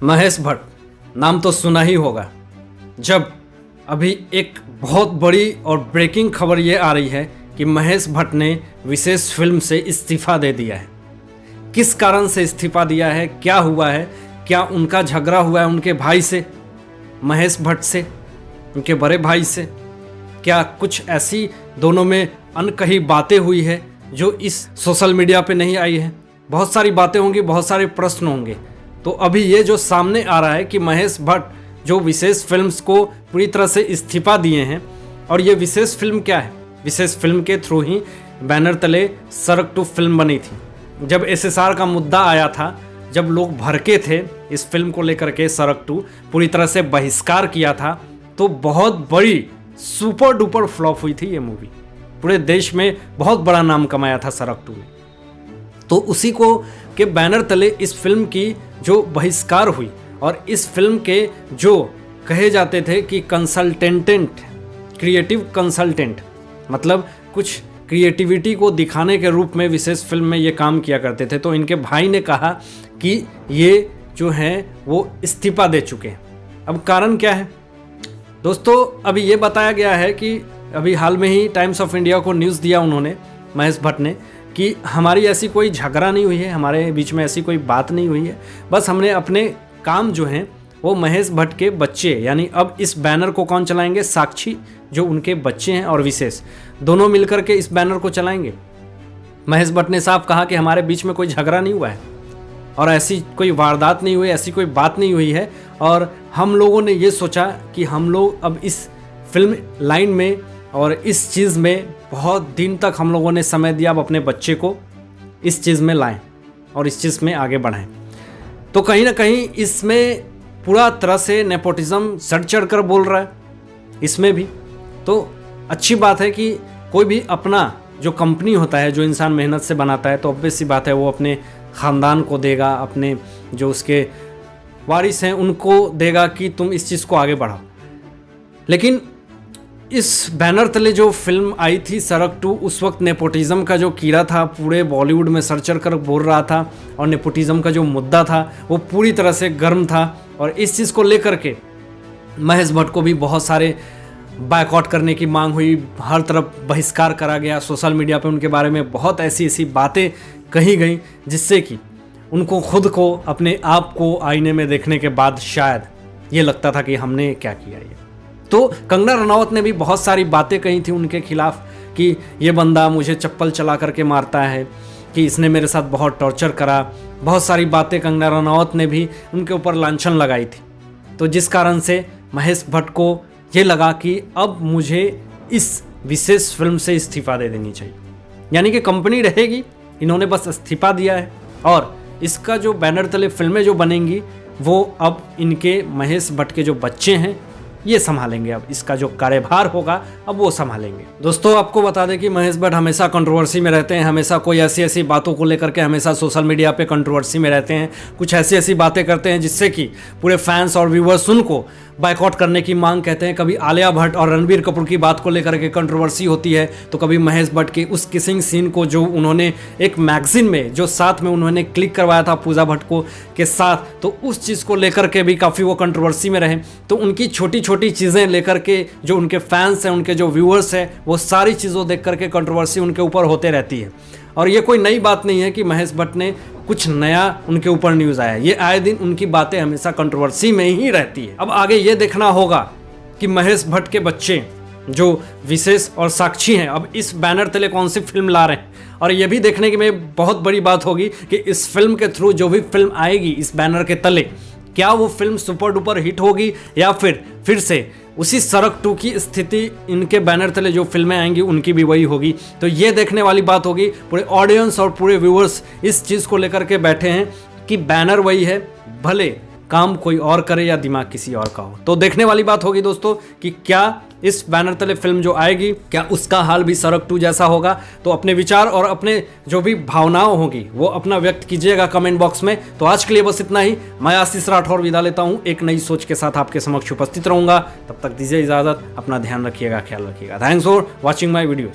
महेश भट्ट नाम तो सुना ही होगा। जब अभी एक बहुत बड़ी और ब्रेकिंग खबर ये आ रही है कि महेश भट्ट ने विशेष फिल्म से इस्तीफा दे दिया है। किस कारण से इस्तीफा दिया है, क्या हुआ है, क्या उनका झगड़ा हुआ है उनके भाई से, महेश भट्ट से, उनके बड़े भाई से, क्या कुछ ऐसी दोनों में अनकही बातें हुई है जो इस सोशल मीडिया पे नहीं आई है। बहुत सारी बातें होंगी, बहुत सारे प्रश्न होंगे। तो अभी ये जो सामने आ रहा है कि महेश भट्ट जो विशेष फिल्म्स को पूरी तरह से इस्तीफा दिए हैं, और ये विशेष फिल्म क्या है, विशेष फिल्म के थ्रू ही बैनर तले सड़क 2 फिल्म बनी थी। जब SSR का मुद्दा आया था, जब लोग भड़के थे इस फिल्म को लेकर के, सड़क 2 पूरी तरह से बहिष्कार किया था, तो बहुत बड़ी सुपर डुपर फ्लॉप हुई थी ये मूवी। पूरे देश में बहुत बड़ा नाम कमाया था सड़क 2 ने। तो उसी को के बैनर तले इस फिल्म की जो बहिष्कार हुई, और इस फिल्म के जो कहे जाते थे कि कंसल्टेंट, क्रिएटिव कंसल्टेंट, मतलब कुछ क्रिएटिविटी को दिखाने के रूप में विशेष फिल्म में ये काम किया करते थे, तो इनके भाई ने कहा कि ये जो हैं वो इस्तीफा दे चुके हैं। अब कारण क्या है दोस्तों, अभी ये बताया गया है कि अभी हाल में ही टाइम्स ऑफ इंडिया को न्यूज़ दिया उन्होंने, महेश भट्ट ने, कि हमारी ऐसी कोई झगड़ा नहीं हुई है, हमारे बीच में ऐसी कोई बात नहीं हुई है, बस हमने अपने काम जो हैं वो महेश भट्ट के बच्चे, यानी अब इस बैनर को कौन चलाएंगे, साक्षी जो उनके बच्चे हैं और विशेष दोनों मिलकर के इस बैनर को चलाएंगे। महेश भट्ट ने साफ कहा कि हमारे बीच में कोई झगड़ा नहीं हुआ है और ऐसी कोई वारदात नहीं हुई, ऐसी कोई बात नहीं हुई है, और हम लोगों ने ये सोचा कि हम लोग अब इस फिल्म लाइन में और इस चीज़ में बहुत दिन तक हम लोगों ने समय दिया, अब अपने बच्चे को इस चीज़ में लाएं और इस चीज़ में आगे बढ़ाएं। तो कहीं ना कहीं इसमें पूरा तरह से नेपोटिज्म सड़ चढ़ कर बोल रहा है इसमें भी। तो अच्छी बात है कि कोई भी अपना जो कंपनी होता है, जो इंसान मेहनत से बनाता है, तो ऑब्वियस सी बात है वो अपने ख़ानदान को देगा, अपने जो उसके वारिस हैं उनको देगा कि तुम इस चीज़ को आगे बढ़ाओ। लेकिन इस बैनर तले जो फिल्म आई थी सड़क 2, उस वक्त नेपोटिज्म का जो कीड़ा था पूरे बॉलीवुड में सर चढ़ कर बोल रहा था, और नेपोटिज्म का जो मुद्दा था वो पूरी तरह से गर्म था, और इस चीज़ को लेकर के महेश भट्ट को भी बहुत सारे बायकॉट करने की मांग हुई, हर तरफ बहिष्कार करा गया, सोशल मीडिया पे उनके बारे में बहुत ऐसी ऐसी बातें कही गई जिससे कि उनको खुद को, अपने आप को आईने में देखने के बाद शायद ये लगता था कि हमने क्या किया ये। तो कंगना रनौत ने भी बहुत सारी बातें कही थी उनके खिलाफ कि ये बंदा मुझे चप्पल चला करके मारता है, कि इसने मेरे साथ बहुत टॉर्चर करा, बहुत सारी बातें कंगना रनौत ने भी उनके ऊपर लांछन लगाई थी। तो जिस कारण से महेश भट्ट को ये लगा कि अब मुझे इस विशेष फिल्म से इस्तीफा दे देनी चाहिए, यानी कि कंपनी रहेगी, इन्होंने बस इस्तीफा दिया है, और इसका जो बैनर तले फिल्में जो बनेंगी वो अब इनके महेश भट्ट के जो बच्चे हैं ये संभालेंगे। अब इसका जो कार्यभार होगा अब वो संभालेंगे। दोस्तों आपको बता दें कि महेश भट्ट हमेशा कंट्रोवर्सी में रहते हैं, हमेशा कोई ऐसी ऐसी बातों को लेकर के हमेशा सोशल मीडिया पे कंट्रोवर्सी में रहते हैं, कुछ ऐसी ऐसी बातें करते हैं जिससे कि पूरे फैंस और व्यूवर्स उनको बायकॉट करने की मांग कहते हैं। कभी आलिया भट्ट और रणबीर कपूर की बात को लेकर के कंट्रोवर्सी होती है, तो कभी महेश भट्ट के उस किसिंग सीन को जो उन्होंने एक मैगजीन में जो साथ में उन्होंने क्लिक करवाया था पूजा भट्ट को के साथ, तो उस चीज़ को लेकर के भी काफ़ी वो कंट्रोवर्सी में रहे। तो उनकी छोटी छोटी चीज़ें लेकर के जो उनके फैंस हैं, उनके जो व्यूअर्स हैं, वो सारी चीज़ों देख करके कंट्रोवर्सी उनके ऊपर होते रहती है। और ये कोई नई बात नहीं है कि महेश भट्ट ने कुछ नया उनके ऊपर न्यूज़ आया, ये आए दिन उनकी बातें हमेशा कंट्रोवर्सी में ही रहती है। अब आगे ये देखना होगा कि महेश भट्ट के बच्चे जो विशेष और साक्षी हैं अब इस बैनर तले कौन सी फिल्म ला रहे हैं, और ये भी देखने की में बहुत बड़ी बात होगी कि इस फिल्म के थ्रू जो भी फिल्म आएगी इस बैनर के तले, क्या वो फिल्म सुपर डुपर हिट होगी या फिर से उसी सड़क 2 की स्थिति इनके बैनर तले जो फिल्में आएंगी उनकी भी वही होगी। तो ये देखने वाली बात होगी। पूरे ऑडियंस और पूरे व्यूअर्स इस चीज़ को लेकर के बैठे हैं कि बैनर वही है, भले काम कोई और करे या दिमाग किसी और का हो। तो देखने वाली बात होगी दोस्तों कि क्या इस बैनर तले फिल्म जो आएगी क्या उसका हाल भी सड़क 2 जैसा होगा। तो अपने विचार और अपने जो भी भावनाएं होंगी वो अपना व्यक्त कीजिएगा कमेंट बॉक्स में। तो आज के लिए बस इतना ही। मैं आशीष राठौर विदा लेता हूँ, एक नई सोच के साथ आपके समक्ष उपस्थित रहूंगा। तब तक दीजिए इजाजत, अपना ध्यान रखिएगा, ख्याल रखिएगा। Thanks for watching my video.